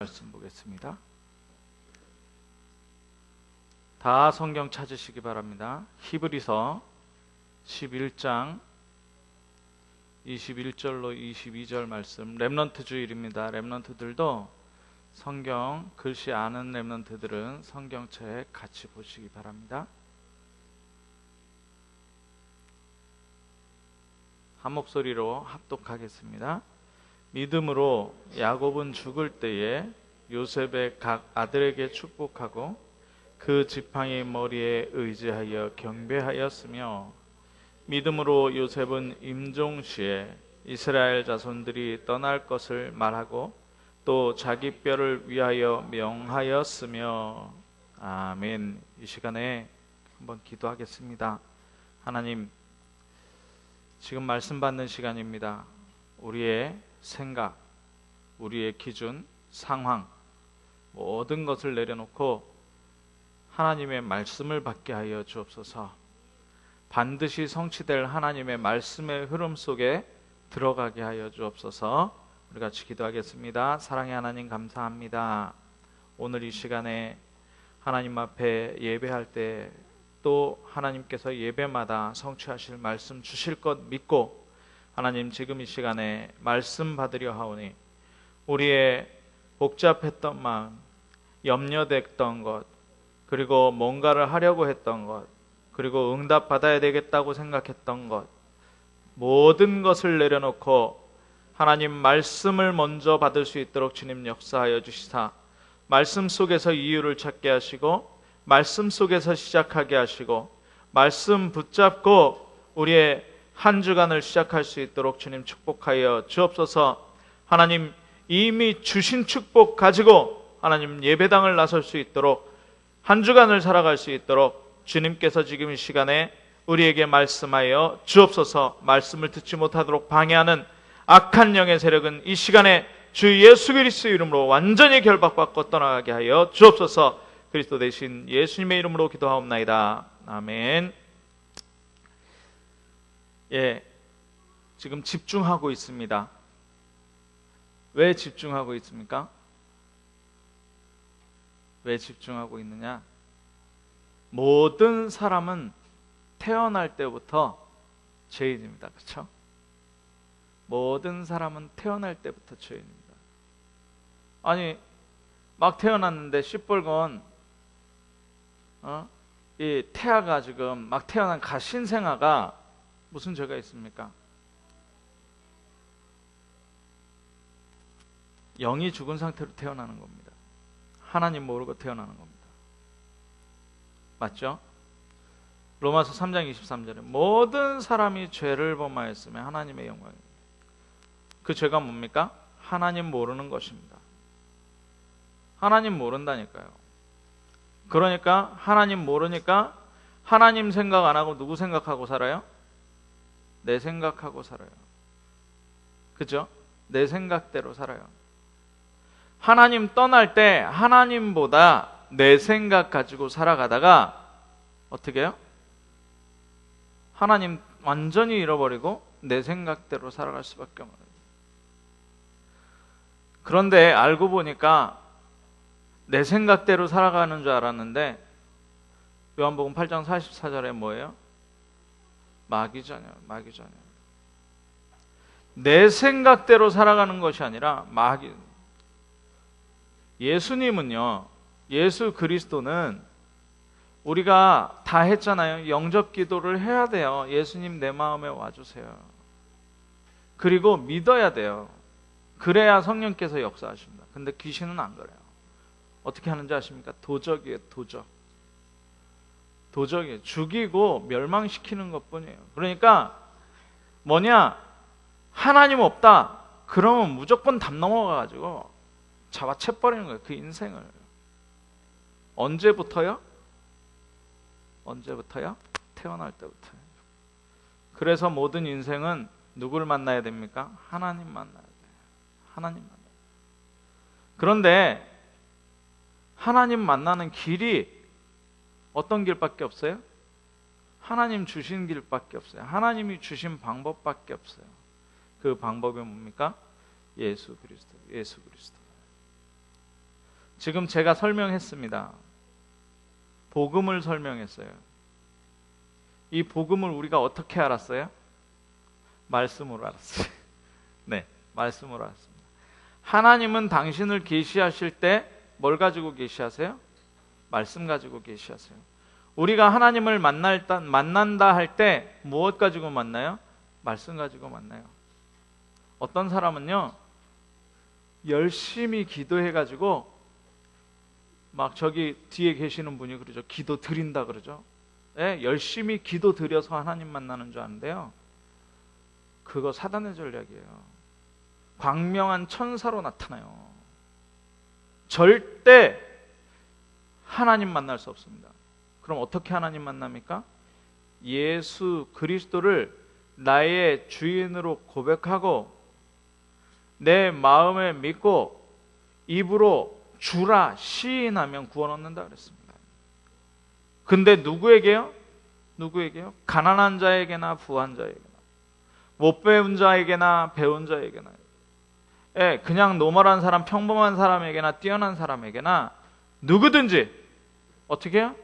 말씀 보겠습니다. 다 성경 찾으시기 바랍니다. 히브리서 11장 21절로 22절 말씀, 렘넌트 주일입니다. 렘넌트들도 성경 글씨 아는 렘넌트들은 성경책 같이 보시기 바랍니다. 한 목소리로 합독하겠습니다. 믿음으로 야곱은 죽을 때에 요셉의 각 아들에게 축복하고 그 지팡이 머리에 의지하여 경배하였으며, 믿음으로 요셉은 임종시에 이스라엘 자손들이 떠날 것을 말하고 또 자기 뼈를 위하여 명하였으며. 아멘. 이 시간에 한번 기도하겠습니다. 하나님, 지금 말씀 받는 시간입니다. 우리의 생각, 우리의 기준, 상황, 모든 것을 내려놓고 하나님의 말씀을 받게 하여 주옵소서. 반드시 성취될 하나님의 말씀의 흐름 속에 들어가게 하여 주옵소서. 우리 같이 기도하겠습니다. 사랑의 하나님, 감사합니다. 오늘 이 시간에 하나님 앞에 예배할 때 또 하나님께서 예배마다 성취하실 말씀 주실 것 믿고, 하나님 지금 이 시간에 말씀 받으려 하오니 우리의 복잡했던 마음, 염려됐던 것, 그리고 뭔가를 하려고 했던 것, 그리고 응답 받아야 되겠다고 생각했던 것, 모든 것을 내려놓고 하나님 말씀을 먼저 받을 수 있도록 주님 역사하여 주시사, 말씀 속에서 이유를 찾게 하시고 말씀 속에서 시작하게 하시고 말씀 붙잡고 우리의 한 주간을 시작할 수 있도록 주님 축복하여 주옵소서. 하나님 이미 주신 축복 가지고 하나님 예배당을 나설 수 있도록, 한 주간을 살아갈 수 있도록 주님께서 지금 이 시간에 우리에게 말씀하여 주옵소서. 말씀을 듣지 못하도록 방해하는 악한 영의 세력은 이 시간에 주 예수 그리스도의 이름으로 완전히 결박받고 떠나가게 하여 주옵소서. 그리스도 대신 예수님의 이름으로 기도하옵나이다. 아멘. 지금 집중하고 있습니다. 왜 집중하고 있습니까? 왜 집중하고 있느냐? 모든 사람은 태어날 때부터 죄인입니다. 그렇죠? 모든 사람은 태어날 때부터 죄인입니다. 아니, 막 태어났는데 시뻘건 이 태아가 지금 막 태어난 가신생아가 무슨 죄가 있습니까? 영이 죽은 상태로 태어나는 겁니다. 하나님 모르고 태어나는 겁니다. 맞죠? 로마서 3장 23절에 모든 사람이 죄를 범하였으며 하나님의 영광입니다. 그 죄가 뭡니까? 하나님 모르는 것입니다. 하나님 모른다니까요. 그러니까 하나님 모르니까 하나님 생각 안 하고 누구 생각하고 살아요? 내 생각하고 살아요. 그죠? 내 생각대로 살아요. 하나님 떠날 때 하나님보다 내 생각 가지고 살아가다가 어떻게 해요? 하나님 완전히 잃어버리고 내 생각대로 살아갈 수밖에 없어요. 그런데 알고 보니까 내 생각대로 살아가는 줄 알았는데 요한복음 8장 44절에 뭐예요? 마귀잖아요. 마귀잖아요. 내 생각대로 살아가는 것이 아니라 마귀. 예수님은요, 예수 그리스도는 우리가 다 했잖아요. 영접 기도를 해야 돼요. 예수님 내 마음에 와주세요. 그리고 믿어야 돼요. 그래야 성령께서 역사하십니다. 근데 귀신은 안 그래요. 어떻게 하는지 아십니까? 도적이에요. 도적이에요. 죽이고 멸망시키는 것뿐이에요. 그러니까 뭐냐? 하나님 없다 그러면 무조건 담 넘어가가지고 잡아채버리는 거예요. 그 인생을. 언제부터요? 태어날 때부터요. 그래서 모든 인생은 누구를 만나야 됩니까? 하나님 만나야 돼요. 하나님 만나야 돼요. 그런데 하나님 만나는 길이 어떤 길밖에 없어요? 하나님 주신 길밖에 없어요. 하나님이 주신 방법밖에 없어요. 그 방법이 뭡니까? 예수 그리스도. 지금 제가 설명했습니다. 복음을 설명했어요. 이 복음을 우리가 어떻게 알았어요? 말씀으로 알았어요. 네, 말씀으로 알았습니다. 하나님은 당신을 계시하실 때 뭘 가지고 계시하세요? 말씀 가지고 계시하세요. 우리가 하나님을 만난다 할 때 무엇 가지고 만나요? 말씀 가지고 만나요. 어떤 사람은요, 열심히 기도해가지고 막 저기 뒤에 계시는 분이 그러죠. 기도 드린다 그러죠. 네, 열심히 기도 드려서 하나님 만나는 줄 아는데요. 그거 사단의 전략이에요. 광명한 천사로 나타나요. 절대 하나님 만날 수 없습니다. 그럼 어떻게 하나님 만납니까? 예수 그리스도를 나의 주인으로 고백하고 내 마음에 믿고 입으로 주라 시인하면 구원 얻는다 그랬습니다. 근데 누구에게요? 누구에게요? 가난한 자에게나 부한 자에게나, 못 배운 자에게나 배운 자에게나, 그냥 노멀한 사람, 평범한 사람에게나 뛰어난 사람에게나 누구든지 어떻게 해요?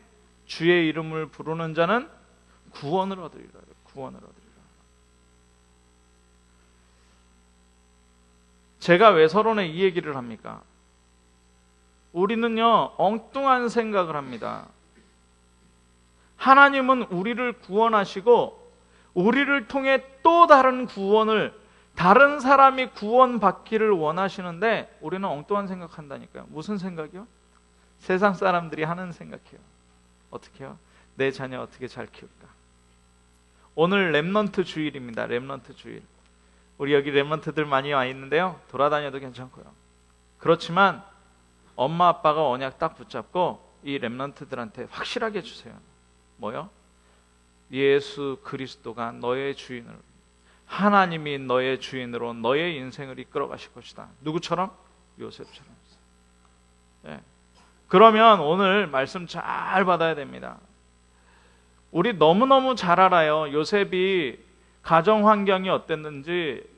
주의 이름을 부르는 자는 구원을 얻으리라. 구원을 얻으리라. 제가 왜 서론에 이 얘기를 합니까? 우리는요, 엉뚱한 생각을 합니다. 하나님은 우리를 구원하시고 우리를 통해 또 다른 구원을, 다른 사람이 구원받기를 원하시는데 우리는 엉뚱한 생각한다니까요. 무슨 생각이요? 세상 사람들이 하는 생각이에요. 어떻게 해요? 내 자녀 어떻게 잘 키울까? 오늘 렘넌트 주일입니다. 렘넌트 주일. 우리 여기 렘넌트들 많이 와 있는데요. 돌아다녀도 괜찮고요. 그렇지만 엄마 아빠가 언약 딱 붙잡고 이 렘넌트들한테 확실하게 주세요. 뭐요? 예수 그리스도가 너의 주인을, 하나님이 너의 주인으로 너의 인생을 이끌어 가실 것이다. 누구처럼? 요셉처럼. 네. 그러면 오늘 말씀 잘 받아야 됩니다. 우리 너무너무 잘 알아요. 요셉이 가정 환경이 어땠는지,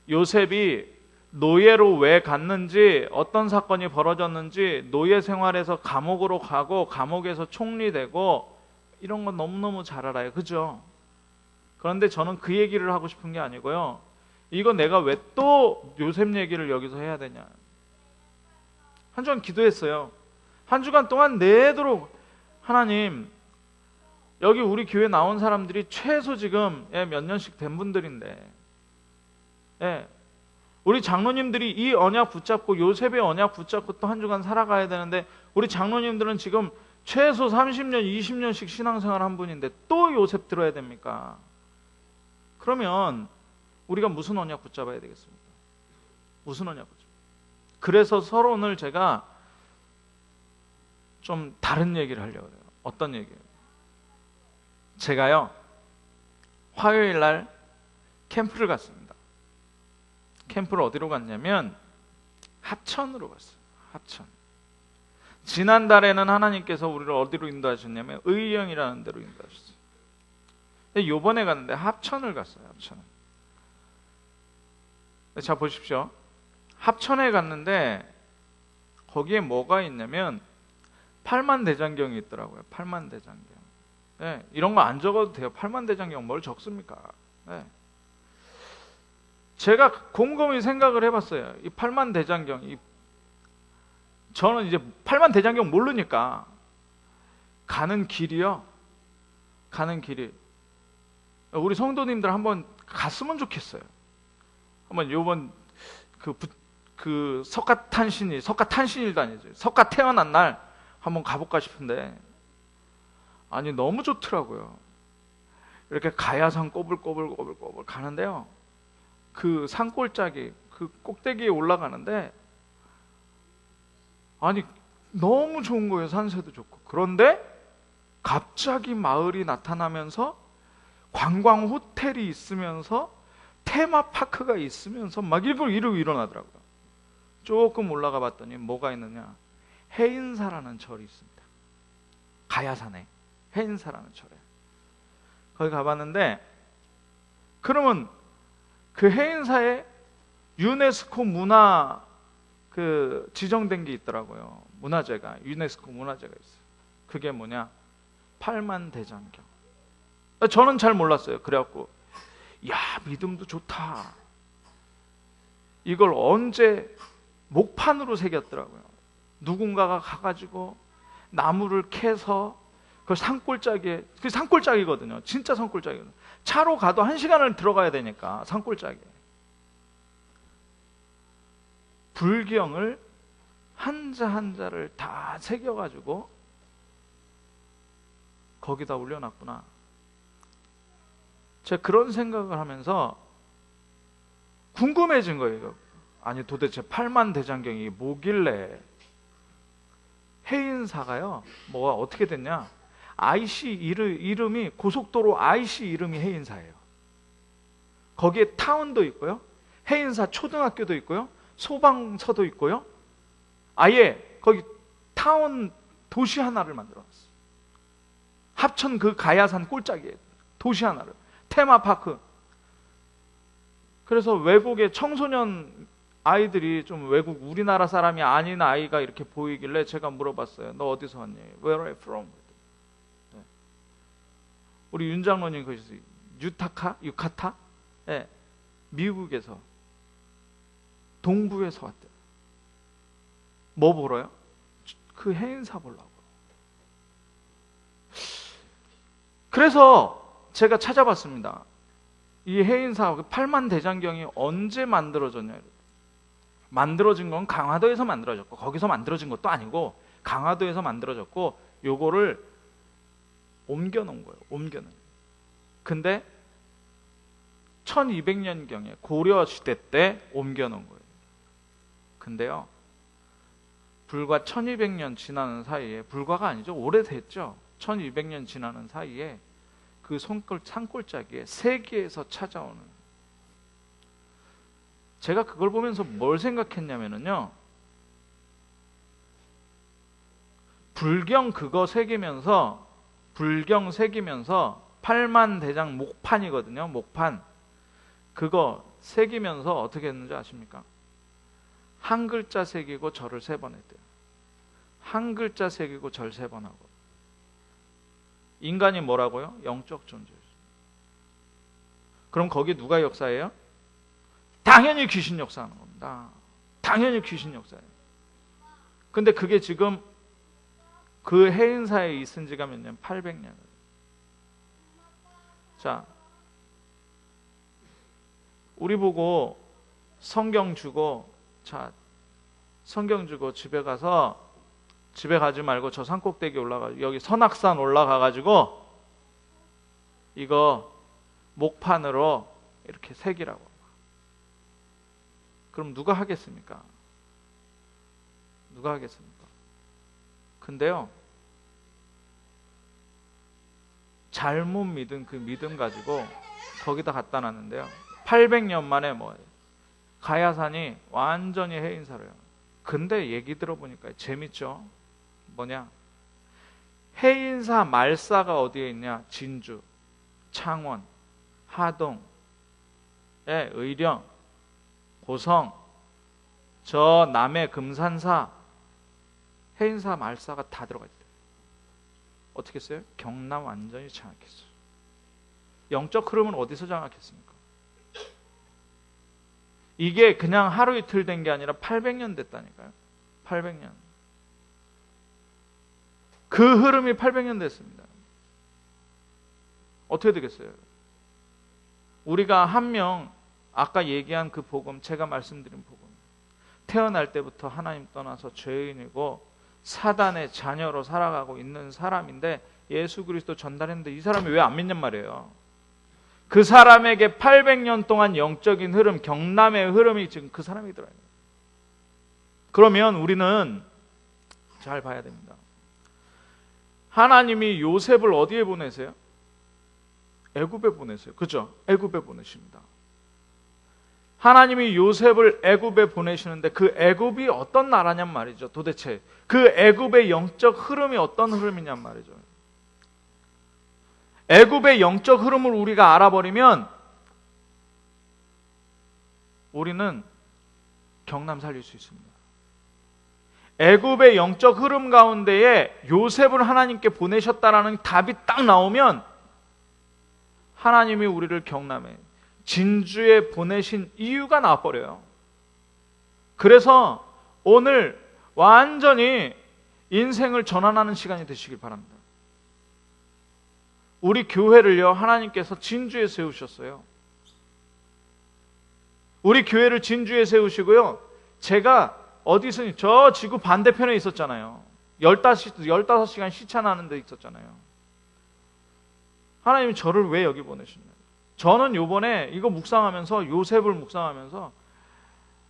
요셉이 노예로 왜 갔는지, 어떤 사건이 벌어졌는지, 노예 생활에서 감옥으로 가고 감옥에서 총리되고 이런 건 너무너무 잘 알아요. 그죠? 그런데 저는 그 얘기를 하고 싶은 게 아니고요. 이거 내가 왜 또 요셉 얘기를 여기서 해야 되냐. 한 주간 기도했어요. 한 주간 동안 내도록 하나님, 여기 우리 교회 나온 사람들이 최소 지금 몇 년씩 된 분들인데, 우리 장로님들이 이 언약 붙잡고 요셉의 언약 붙잡고 또 한 주간 살아가야 되는데, 우리 장로님들은 지금 최소 30년, 20년씩 신앙생활 한 분인데 또 요셉 들어야 됩니까? 그러면 우리가 무슨 언약 붙잡아야 되겠습니까? 무슨 언약 붙잡아야? 그래서 서론을 제가 좀 다른 얘기를 하려고 해요. 어떤 얘기예요? 제가요, 화요일 날 캠프를 갔습니다. 캠프를 어디로 갔냐면 합천으로 갔어요. 합천. 지난달에는 하나님께서 우리를 어디로 인도하셨냐면 의령이라는 데로 인도하셨어요. 근데 요번에 갔는데 합천을 갔어요. 합천을. 자, 보십시오. 합천에 갔는데 거기에 뭐가 있냐면 팔만대장경이 있더라고요. 팔만대장경. 네, 이런 거 안 적어도 돼요. 팔만대장경 뭘 적습니까? 네. 제가 곰곰이 생각을 해봤어요. 이 팔만대장경, 저는 이제 팔만대장경 모르니까 가는 길이요. 가는 길이 우리 성도님들 한번 갔으면 좋겠어요. 한번 요번 그 석가탄신일도 아니죠. 석가 태어난 날 한번 가볼까 싶은데, 아니 너무 좋더라고요. 이렇게 가야산 꼬불꼬불 가는데요. 그 산골짜기, 그 꼭대기에 올라가는데 아니 너무 좋은 거예요. 산세도 좋고. 그런데 갑자기 마을이 나타나면서 관광 호텔이 있으면서 테마파크가 있으면서 막 이러고 일어나더라고요. 조금 올라가 봤더니 뭐가 있느냐, 해인사라는 절이 있습니다. 가야산에 해인사라는 절에 거기 가봤는데, 그러면 그 해인사에 유네스코 문화 그 지정된 게 있더라고요. 문화재가, 유네스코 문화재가 있어요. 그게 뭐냐? 팔만대장경. 저는 잘 몰랐어요. 그래갖고 야, 믿음도 좋다. 이걸 언제 목판으로 새겼더라고요. 누군가가 가가지고 나무를 캐서 그 산골짜기에, 그 산골짜기거든요. 진짜 산골짜기거든요. 차로 가도 1시간을 들어가야 되니까 산골짜기. 불경을 한자 한자를 다 새겨가지고 거기다 올려놨구나. 제가 그런 생각을 하면서 궁금해진 거예요. 아니 도대체 팔만대장경이 뭐길래. 해인사가요, 뭐가 어떻게 됐냐, IC 이름이, 고속도로 IC 이름이 해인사예요. 거기에 타운도 있고요, 해인사 초등학교도 있고요, 소방서도 있고요. 아예 거기 타운 도시 하나를 만들어놨어요. 합천 그 가야산 꼴짝이에요. 도시 하나를, 테마파크. 그래서 외국의 청소년 아이들이 좀 외국, 우리나라 사람이 아닌 아이가 이렇게 보이길래 제가 물어봤어요. 너 어디서 왔니? Where are you from? 네. 우리 윤 장로님 거기서 유카타? 네. 미국에서, 동부에서 왔대요. 뭐 보러요? 그 해인사 보려고. 그래서 제가 찾아봤습니다. 이 해인사, 팔만대장경이 언제 만들어졌냐. 만들어진 건 강화도에서 만들어졌고, 거기서 만들어진 것도 아니고 강화도에서 만들어졌고, 요거를 옮겨놓은 거예요. 옮겨놓은. 근데 1200년경에 고려 시대 때 옮겨놓은 거예요. 근데요, 불과 1200년 지나는 사이에, 불과가 아니죠, 오래됐죠. 1200년 지나는 사이에 그 산골짜기에 세계에서 찾아오는, 제가 그걸 보면서 뭘 생각했냐면요, 불경 새기면서 팔만대장 목판이거든요. 목판. 그거 새기면서 어떻게 했는지 아십니까? 한 글자 새기고 절을 3번 했대요. 한 글자 새기고 절 3번 하고. 인간이 뭐라고요? 영적 존재죠. 그럼 거기 누가 역사예요? 당연히 귀신 역사하는 겁니다. 당연히 귀신 역사예요. 근데 그게 지금 그 해인사에 있은 지가 몇 년? 800년. 자, 우리 보고 성경 주고, 자, 성경 주고 집에 가지 말고 저 산꼭대기 올라가, 여기 선악산 올라가가지고 이거 목판으로 이렇게 새기라고. 그럼 누가 하겠습니까? 누가 하겠습니까? 근데요, 잘못 믿은 그 믿음 가지고 거기다 갖다 놨는데요, 800년 만에 가야산이 완전히 해인사래요. 근데 얘기 들어보니까 재밌죠? 뭐냐? 해인사 말사가 어디에 있냐? 진주, 창원, 하동, 의령, 고성, 저 남해 금산사, 해인사 말사가 다 들어가 있대요. 어떻게 했어요? 경남 완전히 장악했어요. 영적 흐름은 어디서 장악했습니까? 이게 그냥 하루 이틀 된 게 아니라 800년 됐다니까요. 800년. 그 흐름이 800년 됐습니다. 어떻게 되겠어요? 우리가 한 명, 아까 얘기한 그 복음, 제가 말씀드린 복음, 태어날 때부터 하나님 떠나서 죄인이고 사단의 자녀로 살아가고 있는 사람인데 예수 그리스도 전달했는데 이 사람이 왜 안 믿냔 말이에요. 그 사람에게 800년 동안 영적인 흐름, 경남의 흐름이 지금 그 사람이 들어요. 그러면 우리는 잘 봐야 됩니다. 하나님이 요셉을 어디에 보내세요? 애굽에 보내세요. 그죠? 애굽에 보내십니다. 하나님이 요셉을 애굽에 보내시는데 그 애굽이 어떤 나라냔 말이죠. 도대체 그 애굽의 영적 흐름이 어떤 흐름이냔 말이죠. 애굽의 영적 흐름을 우리가 알아버리면 우리는 경남 살릴 수 있습니다. 애굽의 영적 흐름 가운데에 요셉을 하나님께 보내셨다라는 답이 딱 나오면 하나님이 우리를 경남에 진주에 보내신 이유가 나와버려요. 그래서 오늘 완전히 인생을 전환하는 시간이 되시길 바랍니다. 우리 교회를요, 하나님께서 진주에 세우셨어요. 우리 교회를 진주에 세우시고요, 제가 어디서, 저 지구 반대편에 있었잖아요. 15시간 시차나는 데 있었잖아요. 하나님이 저를 왜 여기 보내셨냐. 저는 요번에 이거 묵상하면서, 요셉을 묵상하면서,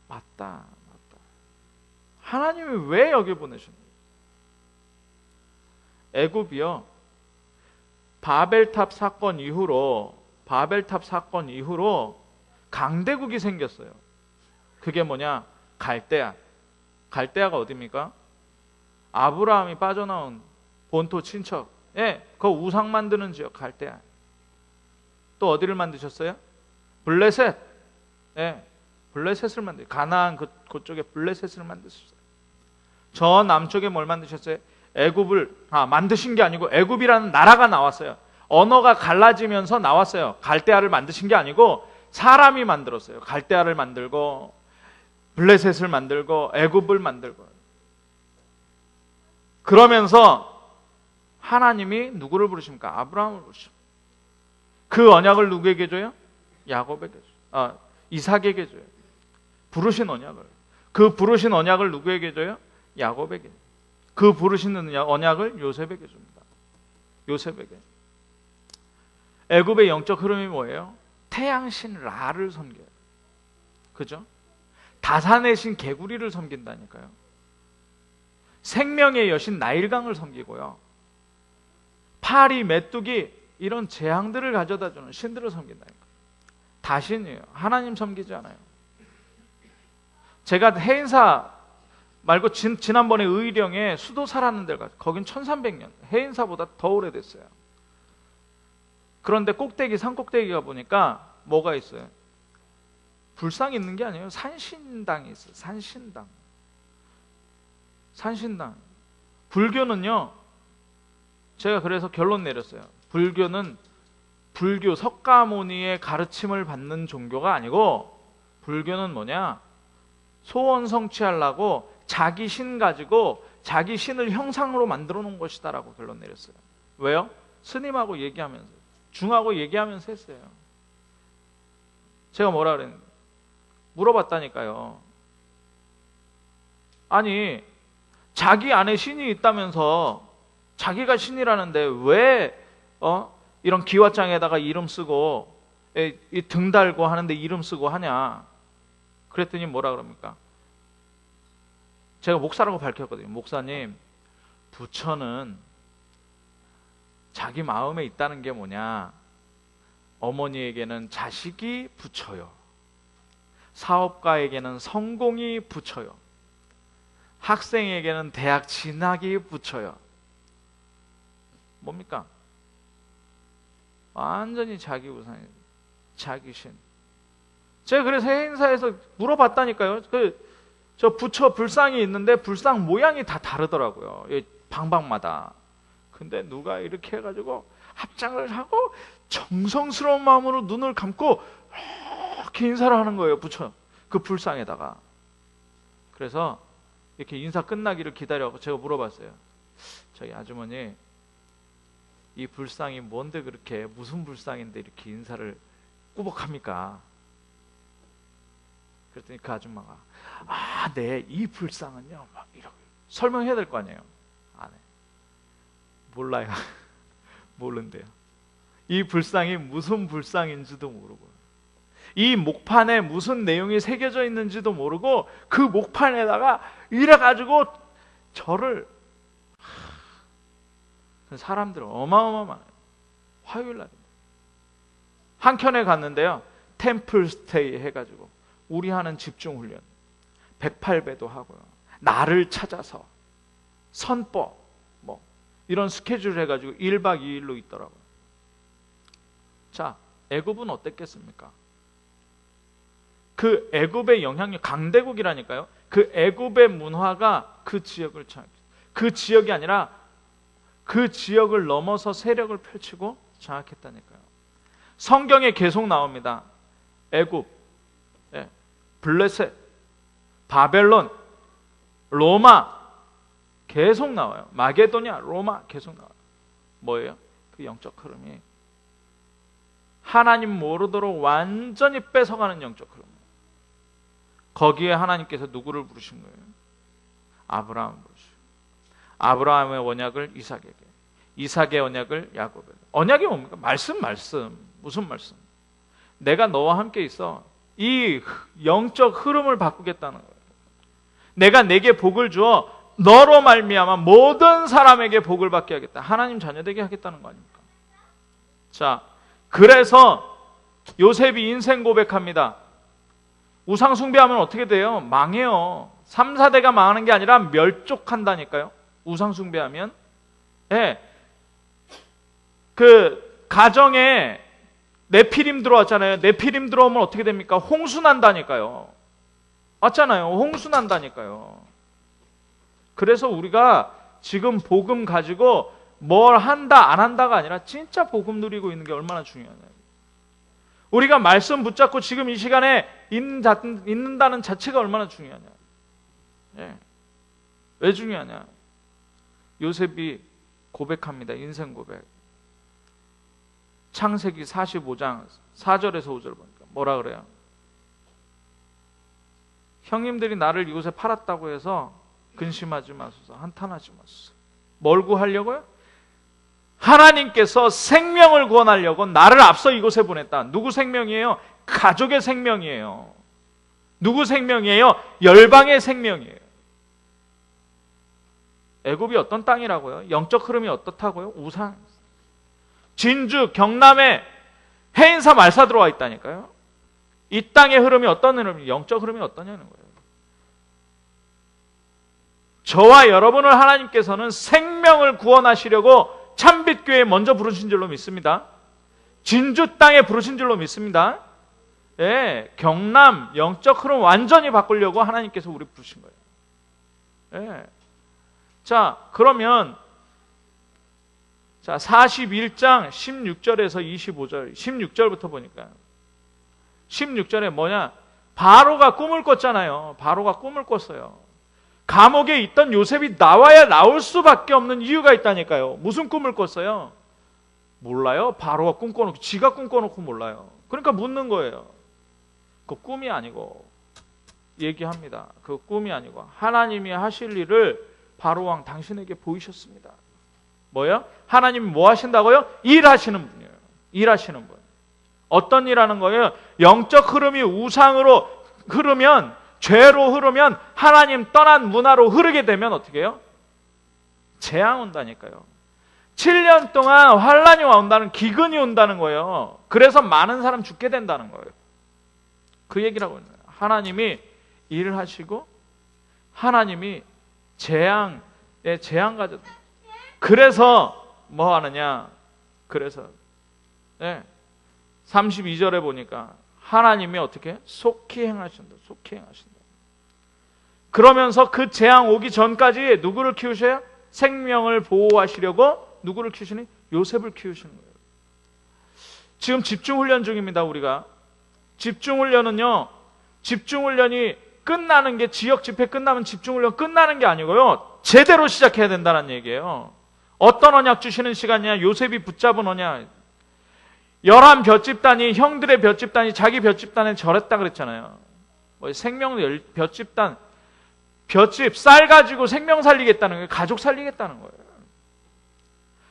맞다. 하나님이 왜 여기 보내셨냐. 애굽이요, 바벨탑 사건 이후로 강대국이 생겼어요. 그게 뭐냐? 갈대아가 어디입니까? 아브라함이 빠져나온 본토 친척. 예, 그 우상 만드는 지역 갈대아. 또 어디를 만드셨어요? 블레셋. 예, 블레셋을 가나안 그쪽에 블레셋을 만드셨어요. 저 남쪽에 뭘 만드셨어요? 애굽을 만드신 게 아니고 애굽이라는 나라가 나왔어요. 언어가 갈라지면서 나왔어요. 갈대아를 만드신 게 아니고 사람이 만들었어요. 갈대아를 만들고 블레셋을 만들고 애굽을 만들고. 그러면서 하나님이 누구를 부르십니까? 아브라함을 부르십니다. 그 언약을 누구에게 줘요? 야곱에게 줘요. 이삭에게 줘요. 부르신 언약을. 그 부르신 언약을 누구에게 줘요? 야곱에게. 그 부르신 언약을 요셉에게 줍니다. 요셉에게. 애굽의 영적 흐름이 뭐예요? 태양신 라를 섬겨요. 그죠? 다산의 신 개구리를 섬긴다니까요. 생명의 여신 나일강을 섬기고요. 파리, 메뚜기 이런 재앙들을 가져다주는 신들을 섬긴다니까요. 다신이에요. 하나님 섬기지 않아요. 제가 해인사 말고 지난번에 의령에 수도 살았는 데가 거긴 1300년, 해인사보다 더 오래됐어요. 그런데 산 꼭대기가 보니까 뭐가 있어요? 불상이 있는 게 아니에요. 산신당이 있어요. 산신당. 불교는요, 제가 그래서 결론 내렸어요. 불교는 불교 석가모니의 가르침을 받는 종교가 아니고, 불교는 뭐냐? 소원 성취하려고 자기 신 가지고 자기 신을 형상으로 만들어 놓은 것이다라고 결론 내렸어요. 왜요? 스님하고 얘기하면서, 중하고 얘기하면서 했어요. 제가 뭐라 그랬는데 물어봤다니까요. 아니, 자기 안에 신이 있다면서 자기가 신이라는데 왜 이런 기와장에다가 이름 쓰고 이 등 달고 하는데 이름 쓰고 하냐. 그랬더니 뭐라 그럽니까? 제가 목사라고 밝혔거든요. 목사님, 부처는 자기 마음에 있다는 게 뭐냐? 어머니에게는 자식이 부처요. 사업가에게는 성공이 부처요. 학생에게는 대학 진학이 부처요. 뭡니까? 완전히 자기 우상이에요. 자기 신. 제가 그래서 해인사에서 물어봤다니까요. 저 부처 불상이 있는데 불상 모양이 다 다르더라고요. 방방마다. 근데 누가 이렇게 해가지고 합장을 하고 정성스러운 마음으로 눈을 감고 이렇게 인사를 하는 거예요. 부처. 그 불상에다가. 그래서 이렇게 인사 끝나기를 기다려서 제가 물어봤어요. 저기 아주머니, 이 불상이 뭔데 그렇게, 무슨 불상인데 이렇게 인사를 꾸벅합니까? 그랬더니 그 아줌마가 네, 이 불상은요 막 이렇게 설명해야 될 거 아니에요. 안 해. 몰라요. 모른대요. 이 불상이 무슨 불상인지도 모르고, 이 목판에 무슨 내용이 새겨져 있는지도 모르고, 그 목판에다가 이래가지고 저를, 사람들은 어마어마해요. 화요일날 한켠에 갔는데요, 템플 스테이 해가지고 우리 하는 집중훈련 108배도 하고요, 나를 찾아서 선법 뭐 이런 스케줄 해가지고 1박 2일로 있더라고요. 자, 애굽은 어땠겠습니까? 그 애굽의 영향력, 강대국이라니까요. 그 애굽의 문화가 그 지역을 그 지역이 아니라 그 지역을 넘어서 세력을 펼치고 장악했다니까요. 성경에 계속 나옵니다. 애굽, 블레셋, 바벨론, 로마 계속 나와요. 마게도냐, 로마 계속 나와요. 뭐예요? 그 영적 흐름이 하나님 모르도록 완전히 뺏어가는 영적 흐름. 거기에 하나님께서 누구를 부르신 거예요? 아브라함을 부르시고, 아브라함의 언약을 이삭에게, 이삭의 언약을 야곱에게. 언약이 뭡니까? 말씀. 무슨 말씀? 내가 너와 함께 있어. 이 영적 흐름을 바꾸겠다는 거예요. 내가 내게 복을 주어 너로 말미암아 모든 사람에게 복을 받게 하겠다. 하나님 자녀 되게 하겠다는 거 아닙니까? 자, 그래서 요셉이 인생 고백합니다. 우상 숭배하면 어떻게 돼요? 망해요. 3, 4대가 망하는 게 아니라 멸족한다니까요. 우상 숭배하면. 그 가정에 네피림 들어왔잖아요. 네피림 들어오면 어떻게 됩니까? 홍수 난다니까요. 맞잖아요. 홍수 난다니까요. 그래서 우리가 지금 복음 가지고 뭘 한다 안 한다가 아니라 진짜 복음 누리고 있는 게 얼마나 중요하냐. 우리가 말씀 붙잡고 지금 이 시간에 있는다는 자체가 얼마나 중요하냐. 왜 중요하냐. 요셉이 고백합니다. 인생 고백. 창세기 45장 4절에서 5절 보니까 뭐라 그래요? 형님들이 나를 이곳에 팔았다고 해서 근심하지 마소서, 한탄하지 마소서. 뭘 구하려고요? 하나님께서 생명을 구원하려고 나를 앞서 이곳에 보냈다. 누구 생명이에요? 가족의 생명이에요. 누구 생명이에요? 열방의 생명이에요. 애굽이 어떤 땅이라고요? 영적 흐름이 어떻다고요? 우상. 진주, 경남에 해인사 말사 들어와 있다니까요. 이 땅의 흐름이 어떤 흐름이, 영적 흐름이 어떠냐는 거예요. 저와 여러분을 하나님께서는 생명을 구원하시려고 참빛교회에 먼저 부르신 줄로 믿습니다. 진주 땅에 부르신 줄로 믿습니다. 경남 영적 흐름 완전히 바꾸려고 하나님께서 우리 부르신 거예요. 자, 그러면 41장 16절에서 25절, 16절부터 보니까 16절에 뭐냐? 바로가 꿈을 꿨잖아요. 바로가 꿈을 꿨어요. 감옥에 있던 요셉이 나와야 나올 수밖에 없는 이유가 있다니까요. 무슨 꿈을 꿨어요? 몰라요. 바로가 꿈꿔놓고, 지가 꿈꿔놓고 몰라요. 그러니까 묻는 거예요. 그 꿈이 아니고, 얘기합니다. 그 꿈이 아니고 하나님이 하실 일을 바로왕 당신에게 보이셨습니다. 뭐요? 하나님이 뭐 하신다고요? 일하시는 분이에요. 일하시는 분. 어떤 일하는 거예요? 영적 흐름이 우상으로 흐르면, 죄로 흐르면, 하나님 떠난 문화로 흐르게 되면 어떻게 해요? 재앙 온다니까요. 7년 동안 환란이 온다는, 기근이 온다는 거예요. 그래서 많은 사람 죽게 된다는 거예요. 그 얘기라고 했나요? 하나님이 일을 하시고 하나님이 재앙 가져. 그래서 뭐 하느냐? 그래서 32절에 보니까 하나님이 어떻게? 속히 행하신다. 속히 행하신다. 그러면서 그 재앙 오기 전까지 누구를 키우셔요? 생명을 보호하시려고 누구를 키우시니? 요셉을 키우시는 거예요. 지금 집중훈련 중입니다. 우리가. 집중훈련은요, 집중훈련이 끝나는 게, 지역 집회 끝나면 집중훈련 끝나는 게 아니고요, 제대로 시작해야 된다는 얘기예요. 어떤 언약 주시는 시간이냐? 요셉이 붙잡은 언약. 11 볏집단이, 형들의 볏집단이 자기 볏집단에 절했다 그랬잖아요. 생명 볏집단, 볏집 쌀 가지고 생명 살리겠다는 거예요. 가족 살리겠다는 거예요.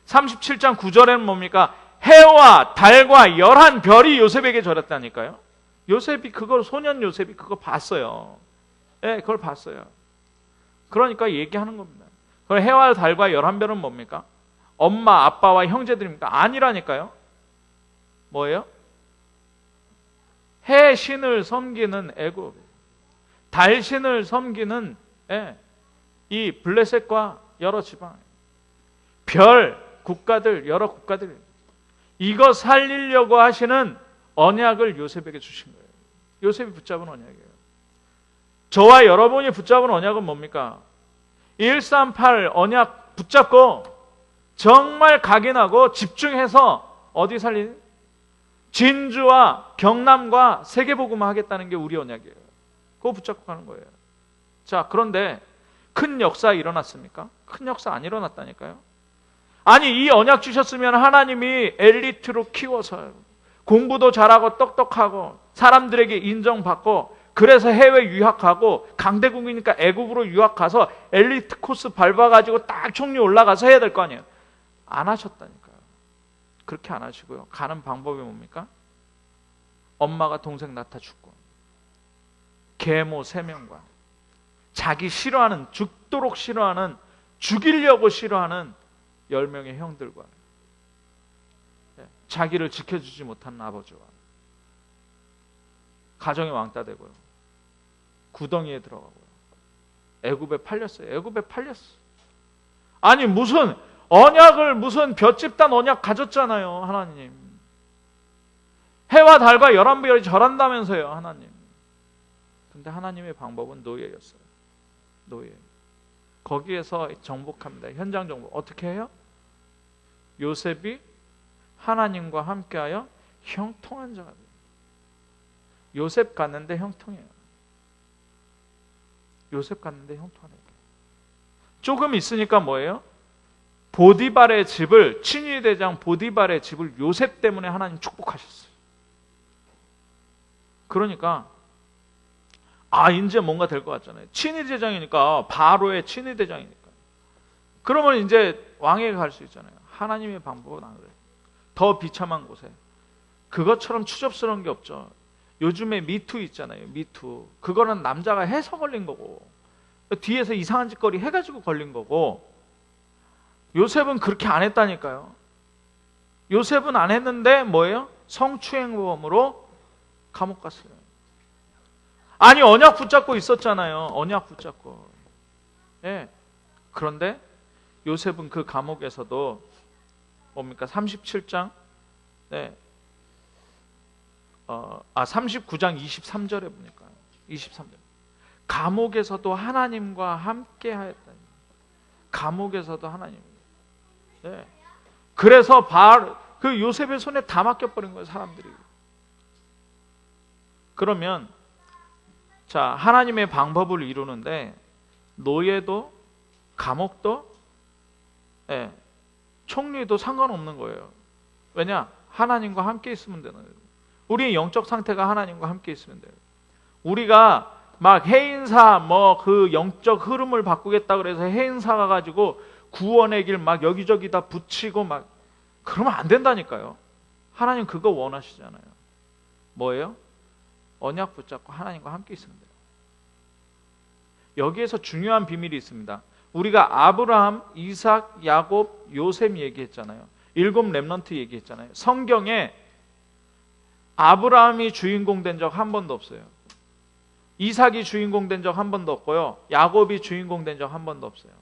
37장 9절에는 뭡니까? 해와 달과 11별이 요셉에게 절했다니까요. 요셉이 그걸, 소년 요셉이 그거 봤어요. 그걸 봤어요. 그러니까 얘기하는 겁니다. 그럼 해와 달과 11별은 뭡니까? 엄마, 아빠와 형제들입니까? 아니라니까요. 뭐예요? 해 신을 섬기는 애굽, 달 신을 섬기는 이 블레셋과 여러 지방, 별 국가들, 여러 국가들, 이거 살리려고 하시는 언약을 요셉에게 주신 거예요. 요셉이 붙잡은 언약이에요. 저와 여러분이 붙잡은 언약은 뭡니까? 138 언약 붙잡고 정말 각인하고 집중해서 어디 살리는? 진주와 경남과 세계복음화 하겠다는 게 우리 언약이에요. 그거 붙잡고 가는 거예요. 자, 그런데 큰 역사 일어났습니까? 큰 역사 안 일어났다니까요. 아니, 이 언약 주셨으면 하나님이 엘리트로 키워서 공부도 잘하고 똑똑하고 사람들에게 인정받고 그래서 해외 유학하고 강대국이니까 애국으로 유학 가서 엘리트 코스 밟아가지고 딱 총리 올라가서 해야 될 거 아니에요. 안 하셨다니까요. 그렇게 안 하시고요. 가는 방법이 뭡니까? 엄마가 동생 낳다 죽고 계모 3명과 자기 싫어하는, 죽도록 싫어하는, 죽이려고 싫어하는 10명의 형들과 자기를 지켜주지 못한 아버지와 가정의 왕따 되고요. 구덩이에 들어가고요. 애굽에 팔렸어요. 애굽에 팔렸어. 아니 무슨 언약을 무슨 볏집단 언약 가졌잖아요. 하나님. 해와 달과 11별이 절한다면서요. 하나님. 근데 하나님의 방법은 노예였어요. 노예. 거기에서 정복합니다. 현장 정복. 어떻게 해요? 요셉이 하나님과 함께하여 형통한 자가 돼요. 요셉 갔는데 형통해요. 요셉 갔는데 형통하네요. 조금 있으니까 뭐예요? 보디발의 집을, 친위 대장 보디발의 집을 요셉 때문에 하나님 축복하셨어요. 그러니까 이제 뭔가 될 것 같잖아요. 친위 대장이니까, 바로의 친위 대장이니까. 그러면 이제 왕에게 갈 수 있잖아요. 하나님의 방법은 안 그래요. 더 비참한 곳에 그것처럼 추접스러운 게 없죠. 요즘에 미투 있잖아요. 미투. 그거는 남자가 해서 걸린 거고 뒤에서 이상한 짓거리 해가지고 걸린 거고, 요셉은 그렇게 안 했다니까요. 요셉은 안 했는데 뭐예요? 성추행범으로 감옥 갔어요. 아니 언약 붙잡고 있었잖아요. 언약 붙잡고. 예. 그런데 요셉은 그 감옥에서도 뭡니까? 37장 39장 23절에 보니까 23절. 감옥에서도 하나님과 함께 하였다니. 감옥에서도 하나님. 네. 그래서 그 요셉의 손에 다 맡겨버린 거예요, 사람들이. 그러면 자, 하나님의 방법을 이루는데 노예도 감옥도 총리도 상관없는 거예요. 왜냐? 하나님과 함께 있으면 되는 거예요. 우리의 영적 상태가 하나님과 함께 있으면 돼요. 우리가 막 해인사 그 영적 흐름을 바꾸겠다 그래서 해인사 가가지고 구원의 길 막 여기저기 다 붙이고 막 그러면 안 된다니까요. 하나님 그거 원하시잖아요. 뭐예요? 언약 붙잡고 하나님과 함께 있으면 돼요. 여기에서 중요한 비밀이 있습니다. 우리가 아브라함, 이삭, 야곱, 요셉 얘기했잖아요. 7 렘넌트 얘기했잖아요. 성경에 아브라함이 주인공 된 적 한 번도 없어요. 이삭이 주인공 된 적 한 번도 없고요. 야곱이 주인공 된 적 한 번도 없어요.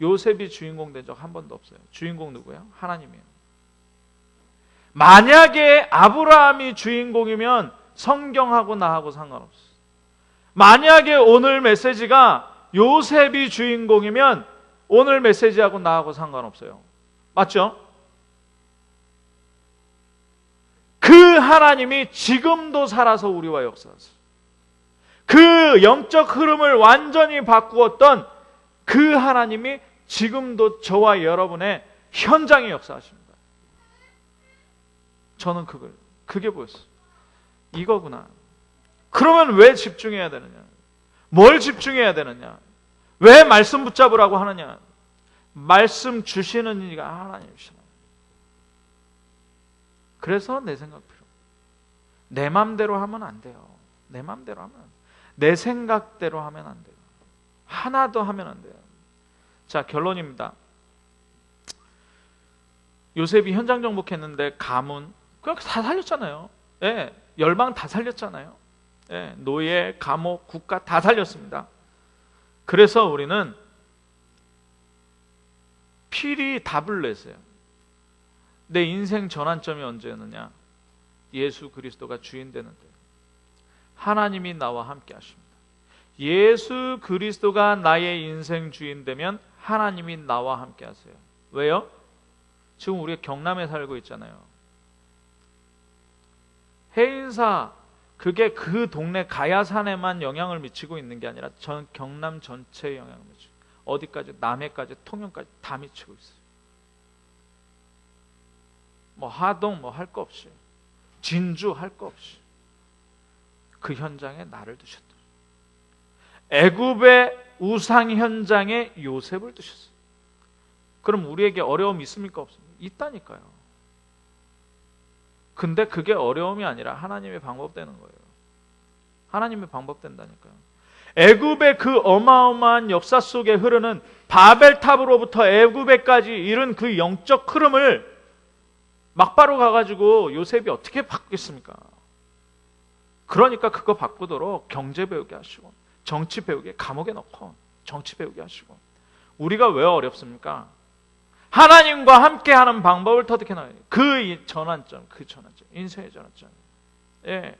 요셉이 주인공 된 적 한 번도 없어요. 주인공 누구예요? 하나님이에요. 만약에 아브라함이 주인공이면 성경하고 나하고 상관없어요. 만약에 오늘 메시지가 요셉이 주인공이면 오늘 메시지하고 나하고 상관없어요. 맞죠? 그 하나님이 지금도 살아서 우리와 역사하세요. 그 영적 흐름을 완전히 바꾸었던 그 하나님이 지금도 저와 여러분의 현장에 역사하십니다. 저는 그게 보였어요. 이거구나. 그러면 왜 집중해야 되느냐? 뭘 집중해야 되느냐? 왜 말씀 붙잡으라고 하느냐? 말씀 주시는 이가 하나님이시라. 그래서 내 생각대로, 내 맘대로 하면 안 돼요. 내 맘대로 하면, 내 생각대로 하면 안 돼요. 하나도 하면 안 돼요. 자, 결론입니다. 요셉이 현장 정복했는데 가문 그냥 다 살렸잖아요. 예, 열방 다 살렸잖아요. 예, 노예, 감옥, 국가 다 살렸습니다. 그래서 우리는 필히 답을 냈어요. 내 인생 전환점이 언제였느냐? 예수 그리스도가 주인 되는 때. 하나님이 나와 함께 하십니다. 예수 그리스도가 나의 인생 주인 되면 하나님이 나와 함께 하세요. 왜요? 지금 우리가 경남에 살고 있잖아요. 해인사, 그게 그 동네 가야산에만 영향을 미치고 있는 게 아니라 전 경남 전체에 영향을 미치고, 어디까지? 남해까지, 통영까지 다 미치고 있어요. 뭐 하동 뭐 할 거 없이, 진주 할 거 없이 그 현장에 나를 두셨다. 애굽의 우상 현장에 요셉을 두셨어요. 그럼 우리에게 어려움이 있습니까? 없습니까? 있다니까요. 근데 그게 어려움이 아니라 하나님의 방법되는 거예요. 하나님의 방법된다니까요. 애굽의 그 어마어마한 역사 속에 흐르는 바벨탑으로부터 애굽에까지 이른 그 영적 흐름을 막바로 가가지고 요셉이 어떻게 바꾸겠습니까? 그러니까 그거 바꾸도록 경제 배우게 하시고, 정치 배우게, 감옥에 넣고 정치 배우게 하시고. 우리가 왜 어렵습니까? 하나님과 함께하는 방법을 터득해 나가요. 그 전환점, 인생의 전환점. 예.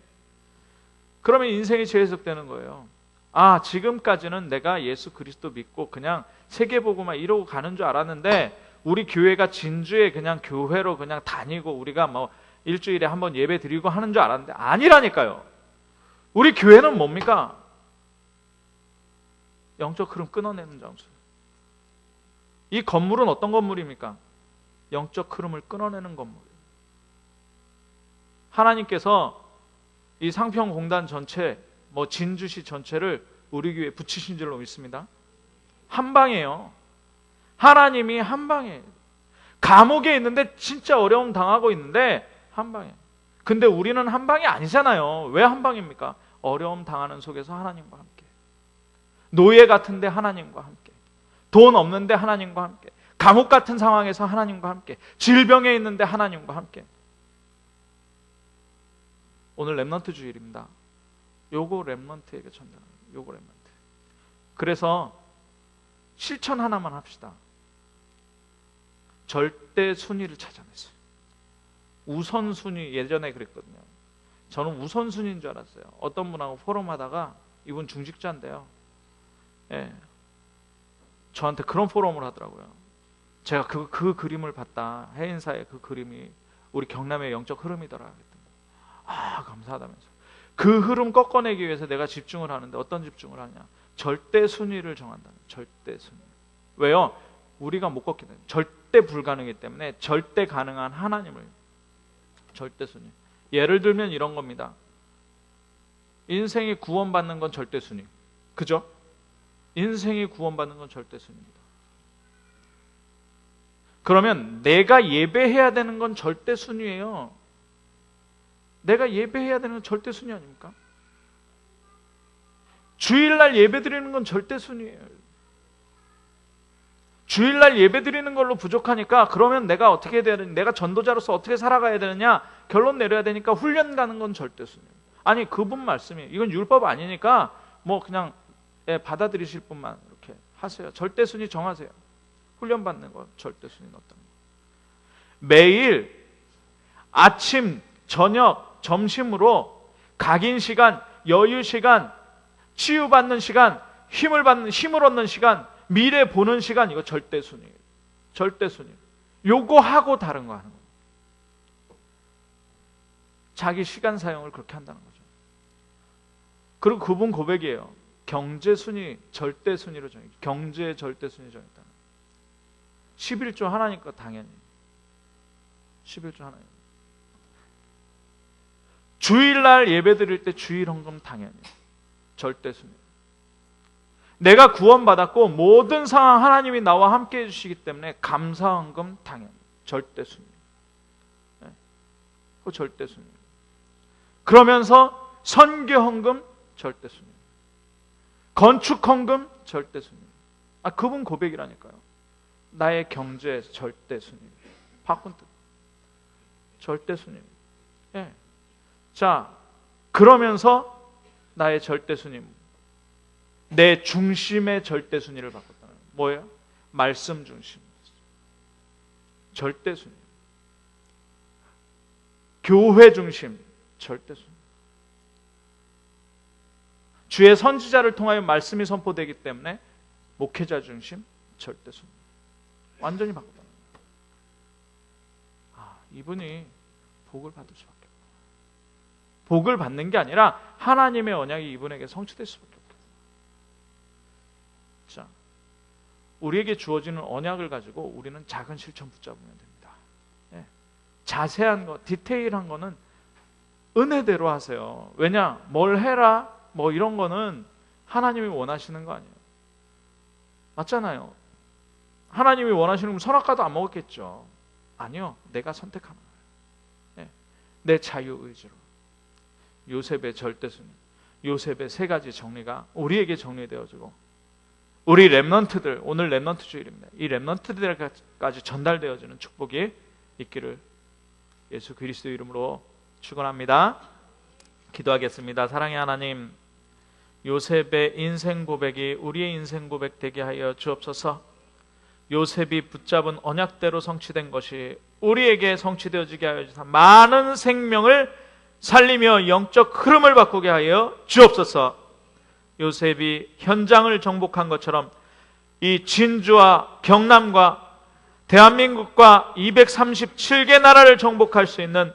그러면 인생이 재해석되는 거예요. 아, 지금까지는 내가 예수 그리스도 믿고 그냥 세계보고만 이러고 가는 줄 알았는데, 우리 교회가 진주에 그냥 교회로 그냥 다니고 우리가 뭐 일주일에 한번 예배 드리고 하는 줄 알았는데 아니라니까요. 우리 교회는 뭡니까? 영적 흐름 끊어내는 장소. 이 건물은 어떤 건물입니까? 영적 흐름을 끊어내는 건물이에요. 하나님께서 이 상평공단 전체, 뭐 진주시 전체를 우리 교회에 붙이신 줄로 믿습니다. 한 방이에요. 하나님이 한 방에, 감옥에 있는데 진짜 어려움 당하고 있는데 한 방에. 근데 우리는 한 방이 아니잖아요. 왜 한 방입니까? 어려움 당하는 속에서 하나님과 함께, 노예 같은데 하나님과 함께, 돈 없는데 하나님과 함께, 감옥 같은 상황에서 하나님과 함께, 질병에 있는데 하나님과 함께. 오늘 렘넌트 주일입니다. 요거 렘넌트에게 전달합니다. 요거 렘넌트. 그래서 실천 하나만 합시다. 절대 순위를 찾아냈어요. 우선순위, 예전에 그랬거든요. 저는 우선순위인 줄 알았어요. 어떤 분하고 포럼하다가, 이분 중직자인데요. 예, 저한테 그런 포럼을 하더라고요. 제가 그 그림을 봤다. 해인사의 그 그림이 우리 경남의 영적 흐름이더라. 그랬더니, 아, 감사하다면서. 그 흐름 꺾어내기 위해서 내가 집중을 하는데 어떤 집중을 하냐? 절대 순위를 정한다는. 절대 순위. 왜요? 우리가 못 꺾게 돼요. 절대 불가능이기 때문에 절대 가능한 하나님을, 절대 순위. 예를 들면 이런 겁니다. 인생이 구원받는 건 절대 순위. 그죠? 인생이 구원받는 건 절대 순위입니다. 그러면 내가 예배해야 되는 건 절대 순위예요. 내가 예배해야 되는 건 절대 순위 아닙니까? 주일날 예배 드리는 건 절대 순위예요. 주일날 예배 드리는 걸로 부족하니까 그러면 내가 어떻게 해야 되느냐, 내가 전도자로서 어떻게 살아가야 되느냐 결론 내려야 되니까 훈련 가는 건 절대 순위예요. 아니, 그분 말씀이 이건 율법 아니니까 뭐 그냥 받아들이실 분만 이렇게 하세요. 절대 순위 정하세요. 훈련 받는 거 절대 순위는 어떤 거? 매일 아침, 저녁, 점심으로 각인 시간, 여유 시간, 치유받는 시간, 힘을 얻는 시간, 미래 보는 시간, 이거 절대 순위예요. 절대 순위. 요거 하고 다른 거 하는 거예요. 자기 시간 사용을 그렇게 한다는 거죠. 그리고 그분 고백이에요. 경제 순위, 절대 순위로 정해. 경제의 절대 순위 정했다는 거예요. 11조 하나니까 당연히. 11조 하나님. 주일날 예배 드릴 때 주일 헌금 당연히. 절대 순위. 내가 구원받았고 모든 상황 하나님이 나와 함께 해주시기 때문에 감사 헌금 당연히. 절대 순위. 그 절대 순위. 그러면서 선교 헌금 절대 순위. 건축 헌금 절대 순위. 아, 그분 고백이라니까요. 나의 경제 절대 순위. 바꾼 뜻. 절대 순위. 예. 자, 그러면서 나의 절대 순위. 내 중심의 절대 순위를 바꿨다는 거예요. 뭐예요? 말씀 중심. 절대 순위. 교회 중심. 절대 순위. 주의 선지자를 통하여 말씀이 선포되기 때문에 목회자 중심, 절대 순 완전히 바꿨다. 이분이 복을 받을 수밖에 없다. 복을 받는 게 아니라 하나님의 언약이 이분에게 성취될 수밖에 없다. 자, 우리에게 주어지는 언약을 가지고 우리는 작은 실천 붙잡으면 됩니다. 예. 자세한 거, 디테일한 거는 은혜대로 하세요. 왜냐? 뭘 해라? 뭐 이런 거는 하나님이 원하시는 거 아니에요. 맞잖아요. 하나님이 원하시는 건 선악과도 안 먹었겠죠. 아니요. 내가 선택하는 거예요. 예. 내 자유의지로. 요셉의 절대순, 요셉의 세 가지 정리가 우리에게 정리되어지고 우리 렘넌트들, 오늘 렘넌트 주일입니다. 이 렘넌트들까지 전달되어지는 축복이 있기를 예수 그리스도 이름으로 축원합니다. 기도하겠습니다. 사랑의 하나님, 요셉의 인생 고백이 우리의 인생 고백 되게 하여 주옵소서. 요셉이 붙잡은 언약대로 성취된 것이 우리에게 성취되어지게 하여 주사 많은 생명을 살리며 영적 흐름을 바꾸게 하여 주옵소서. 요셉이 현장을 정복한 것처럼 이 진주와 경남과 대한민국과 237개 나라를 정복할 수 있는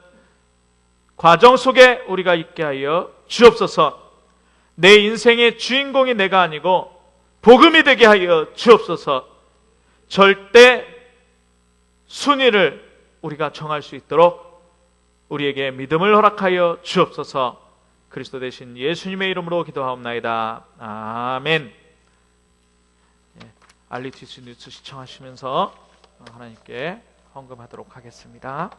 과정 속에 우리가 있게 하여 주옵소서. 내 인생의 주인공이 내가 아니고 복음이 되게 하여 주옵소서. 절대 순위를 우리가 정할 수 있도록 우리에게 믿음을 허락하여 주옵소서. 그리스도 대신 예수님의 이름으로 기도하옵나이다. 아멘. 알리티스 뉴스 시청하시면서 하나님께 헌금하도록 하겠습니다.